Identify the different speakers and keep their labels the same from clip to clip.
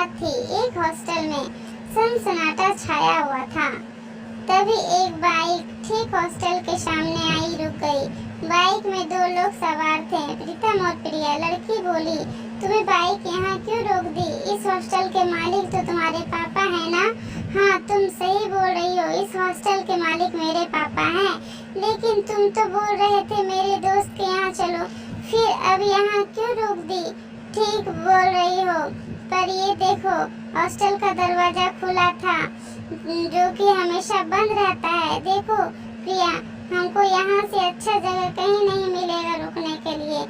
Speaker 1: रात थी। एक हॉस्टल में सन्नाटा छाया हुआ था। तभी एक बाइक ठीक हॉस्टल के सामने आई, रुक गई। बाइक में 2 लोग सवार थे, प्रीतम और प्रिया। लड़की बोली, तुम्हें बाइक यहाँ क्यों रोक दी? इस हॉस्टल के मालिक तो तुम्हारे पापा है ना? हाँ, तुम सही बोल रही हो, इस हॉस्टल के मालिक मेरे पापा हैं। लेकिन तुम तो बोल रहे थे मेरे दोस्त के यहाँ चलो, फिर अब यहाँ क्यों रोक दी? ठीक बोल रही हो, पर ये देखो, हॉस्टल का दरवाजा खुला था, जो कि हमेशा बंद रहता है। देखो प्रिया, हमको यहाँ से अच्छा जगह कहीं नहीं मिलेगा रुकने के लिए।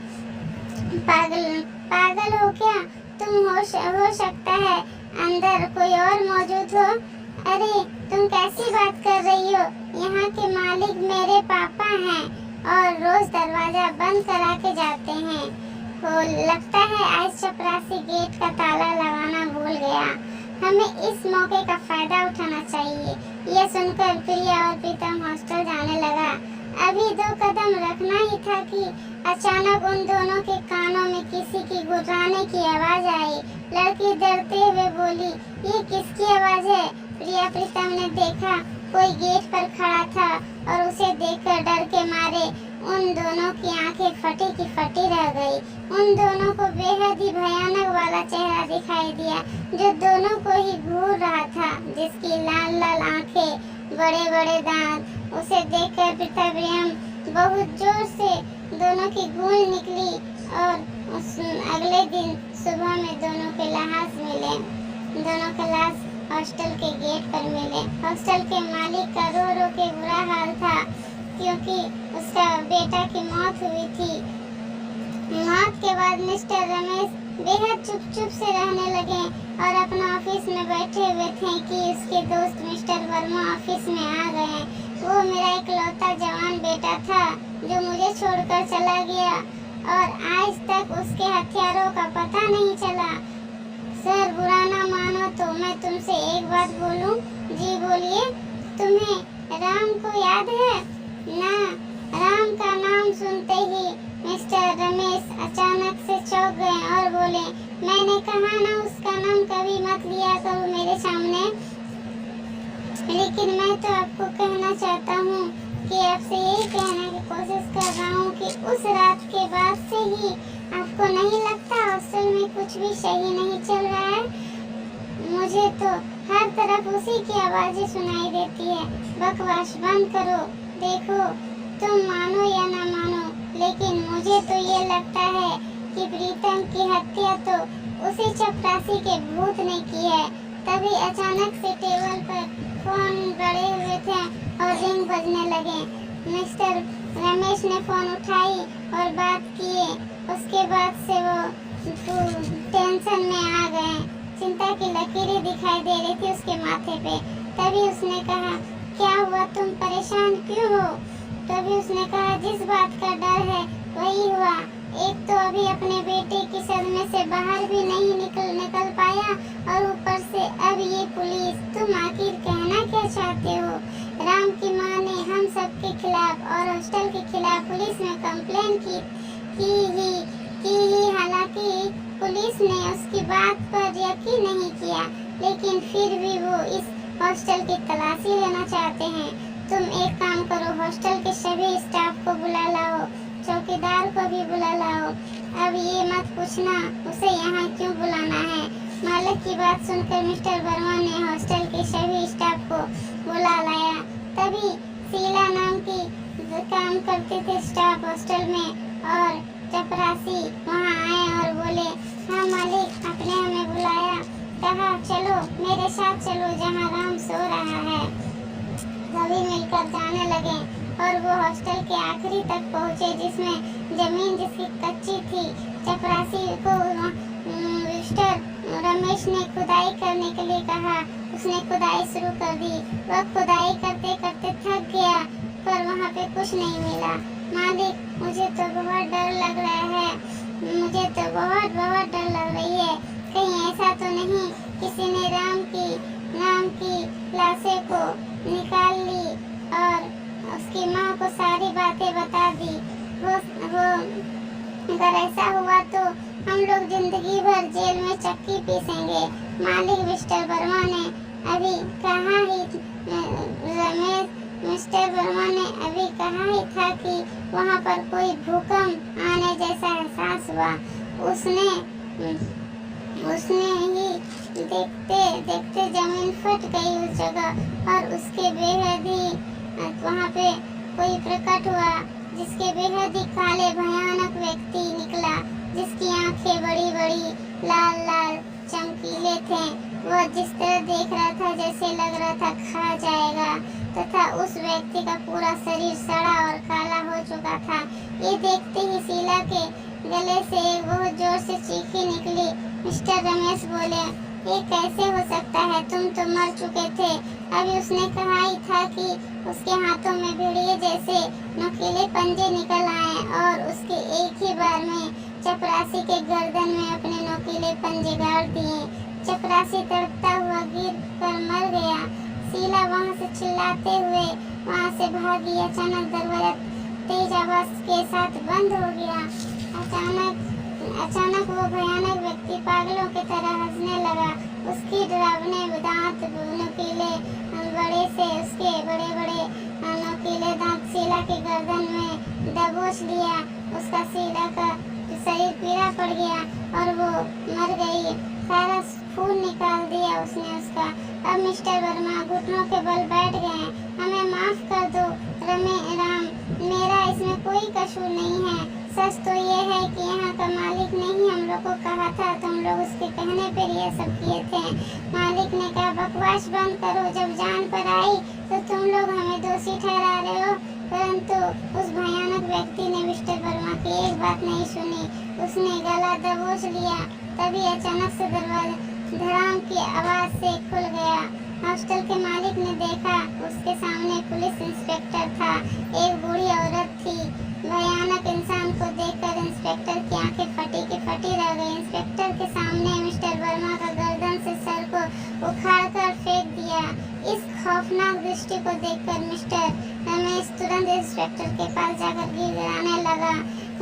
Speaker 1: पागल हो क्या तुम? हो सकता है अंदर कोई और मौजूद हो। अरे तुम कैसी बात कर रही हो? यहाँ के मालिक मेरे पापा हैं और रोज दरवाजा बंद करा के जाते हैं। लगता है आज चपरासी गेट का ताला लगाना भूल गया। हमें इस मौके का फायदा उठाना चाहिए। यह सुनकर प्रिया और प्रीतम हॉस्टल जाने लगा। अभी 2 कदम रखना ही था कि अचानक उन दोनों के कानों में किसी की गुर्राने की आवाज आई। लड़की डरते हुए बोली, ये किसकी आवाज है? प्रिया प्रीतम ने देखा कोई गेट पर खड़ा था और उसे देखकर डर के मारे उन दोनों की आंखें फटी की फटी रह गई। उन दोनों को बेहद ही भयानक वाला चेहरा दिखाई दिया, जो दोनों को ही घूर रहा था, जिसकी लाल लाल आंखें, बड़े बड़े दांत। उसे देखकर प्रीतम बहुत जोर से दोनों की गूंज निकली और अगले दिन सुबह में दोनों के लाश मिले। दोनों के लाश हॉस्टल के गेट पर मिले। हॉस्टल के मालिक का रो रो के बुरा हाल था, क्योंकि उसका बेटा की मौत हुई थी। मौत के बाद मिस्टर रमेश बेहद चुप से रहने लगे और अपना ऑफिस में बैठे हुए थे कि उसके दोस्त मिस्टर वर्मा ऑफिस में आ गए। वो मेरा इकलौता जवान बेटा था जो मुझे छोड़कर चला गया और आज तक उसके हथियारों का पता नहीं चला। सर, बुरा ना मानो तो मैं तुमसे एक बात बोलूं? जी बोलिए। तुम्हें राम को याद है ना? राम का नाम सुनते ही मिस्टर रमेश अचानक से चौंक गए और बोले, मैंने कहा ना उसका नाम कभी मत लिया करो मेरे सामने। लेकिन मैं तो आपको कहना चाहता हूँ कि आपसे यही कहने की कोशिश कर रहा हूँ कि उस रात के बाद से ही आपको नहीं लगता हॉस्टल में कुछ भी सही नहीं चल रहा है? मुझे तो हर तरफ उसी की आवाज़ें सुनाई देती है। बकवास बंद करो। देखो, तुम मानो या ना मानो, लेकिन मुझे तो ये लगता है कि प्रीतम की हत्या तो उसी चपरासी के भूत ने की है। तभी अचानक से टेबल पर फोन गड़े हुए थे और रिंग बजने लगे। मिस्टर रमेश ने फोन उठाई और बात किए। उसके बाद से वो टेंशन में आ गए। चिंता की लकीरें दिखाई दे रही थी उसके माथे पे। तभी उसने कहा, क्या हुआ, तुम परेशान क्यों हो? तभी उसने कहा, जिस बात का डर है वही हुआ। एक तो अभी अपने बेटे की सदमे से बाहर भी नहीं निकल पाया और ऊपर से अब ये पुलिस। तुम आखिर कहना क्या चाहते हो? राम की माँ ने हम सब के खिलाफ और हॉस्टल के खिलाफ पुलिस में कंप्लेन की ही। हालांकि पुलिस ने उसकी बात पर यकीन नहीं किया, लेकिन फिर भी वो इस हॉस्टल की तलाशी लेना चाहते हैं। तुम एक काम करो, हॉस्टल के सभी स्टाफ को बुला लाओ, चौकीदार को भी बुला लाओ। अब ये मत पूछना उसे यहाँ क्यों बुलाना है। मालिक की बात सुनकर मिस्टर वर्मा ने हॉस्टल के सभी स्टाफ को बुला लाया। तभी शीला नाम की काम करते थे स्टाफ हॉस्टल में और चपरासी वहाँ आए और बोले, हाँ मालिक, आपने हमें बुलाया, कहा चलो मेरे साथ चलो जहाँ राम सो रहा है। सभी मिलकर जाने लगे और वो हॉस्टल के आखिरी तक पहुँचे, जिसमें जमीन जिसकी कच्ची थी। चपरासी को मिस्टर रमेश ने खुदाई करने के लिए कहा। उसने खुदाई शुरू कर दी। वह खुदाई करते करते थक गया, पर वहाँ पे कुछ नहीं मिला। मालिक, मुझे तो बहुत डर लग रहा है, मुझे तो बहुत डर लग रही है। कहीं ऐसा तो नहीं किसी ने राम की लाशें को निकाल ली और उसकी माँ को सारी बातें बता दी। वो अगर ऐसा हुआ तो हम लोग जिंदगी भर जेल में चक्की पीसेंगे। मालिक मिस्टर वर्मा ने अभी कहा ही मिस्टर वर्मा ने अभी कहा ही था कि वहाँ पर कोई भूकंप आने जैसा एहसास हुआ। उसने ही देखते देखते जमीन फट गई उस जगह और उसके बेहद ही वहाँ पे कोई प्रकट हुआ, जिसके बेहद ही काले भयानक व्यक्ति निकला, जिसकी आंखें बड़ी बड़ी लाल लाल चमकीले थे। वह जिस तरह देख रहा था जैसे लग रहा था खा जाएगा, तथा उस व्यक्ति का पूरा शरीर सड़ा और काला हो चुका था। ये देखते ही शीला के गले से एक बहुत जोर से चीखी निकली। मिस्टर रमेश बोले, ये कैसे हो सकता है, तुम तो मर चुके थे। अभी उसने कहा ही था कि उसके हाथों में भेड़िए जैसे नुकीले पंजे निकल आए और उसके एक ही बार में चपरासी के गर्दन में अपने नुकीले पंजे गाड़ दिए। चपरासी तड़पता हुआ गिर कर मर गया। शीला वहाँ से चिल्लाते हुए वहाँ से भागी। अचानक दरवाजा तेज आवाज के साथ बंद हो गया। अचानक वो भयानक व्यक्ति पागलों की तरह हंसने लगा। उसकी डरावने दांत नुकीले बड़े से उसके बड़े बड़े नुकीले दांत शीला के गर्दन में दबोच लिया। उसका शीला का शरीर पीला पड़ गया और वो मर गई। सारा खून निकाल दिया उसने उसका। अब मिस्टर वर्मा घुटनों के बल बैठ गए। हमें माफ कर दो राम, मेरा इसमें कोई कसूर नहीं है। सच तो ये है कि यहाँ का मालिक ने ही हम लोग को कहा था, तुम लोग उसके कहने पर ये सब किए थे। मालिक ने कहा बकवास बंद करो, जब जान पर आई तो तुम लोग हमें दोषी ठहरा रहे हो। परंतु उस भयानक व्यक्ति ने मिस्टर वर्मा की एक बात नहीं सुनी। उसने गला दबोच लिया। तभी अचानक से दरवाजा धड़ाम की आवाज से खुल गया। हॉस्टल के मालिक ने देखा, उसके सामने पुलिस इंस्पेक्टर था। एक बूढ़ी औरत थी। भयानक इंसान को देखकर इंस्पेक्टर की आंखें फटी की फटी रह गई। इंस्पेक्टर के सामने मिस्टर वर्मा का गर्दन से सर को उखाड़कर फेंक दिया। इस खौफनाक दृष्टि को देखकर मिस्टर रमेश तुरंत इंस्पेक्टर के पास जाकर गिड़गिड़ाने लगा,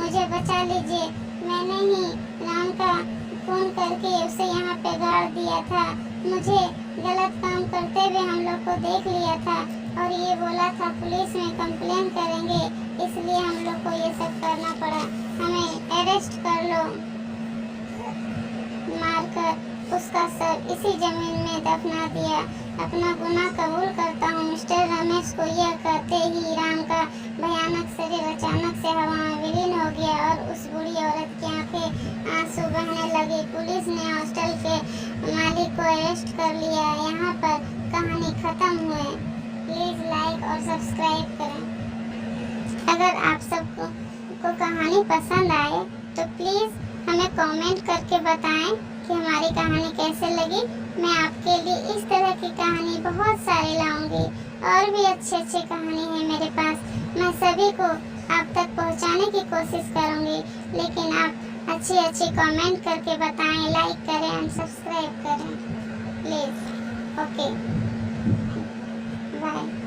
Speaker 1: मुझे बचा लीजिए, मैंने ही राम का खून करके उसे यहाँ पे गाड़ दिया था। मुझे गलत काम करते हुए हम लोग को देख लिया था और ये बोला था पुलिस में कंप्लेन करेंगे, इसलिए हम लोग को ये सब करना पड़ा। हमें अरेस्ट कर लो। मारकर उसका सर इसी जमीन में दफना दिया। अपना गुनाह कबूल करता हूँ। मिस्टर रमेश को यह कहते ही राम का भयानक शरीर अचानक से हवा में विलीन हो गया और उस बूढ़ी औरत की आंखें आंसू बहने लगी। पुलिस ने हॉस्टल के मालिक को अरेस्ट कर लिया। यहाँ पर कहानी खत्म हुई। प्लीज लाइक और सब्सक्राइब करें। अगर आप सबको कहानी पसंद आए तो प्लीज हमें कमेंट करके बताएं कि हमारी कहानी कैसे लगी। मैं आपके लिए इस तरह की कहानी बहुत सारी लाऊंगी। और भी अच्छे कहानी है मेरे पास, मैं सभी को आप तक पहुंचाने की कोशिश करूंगी। लेकिन आप अच्छी कमेंट करके बताएं, लाइक करें और सब्सक्राइब करें प्लीज। Okay, bye.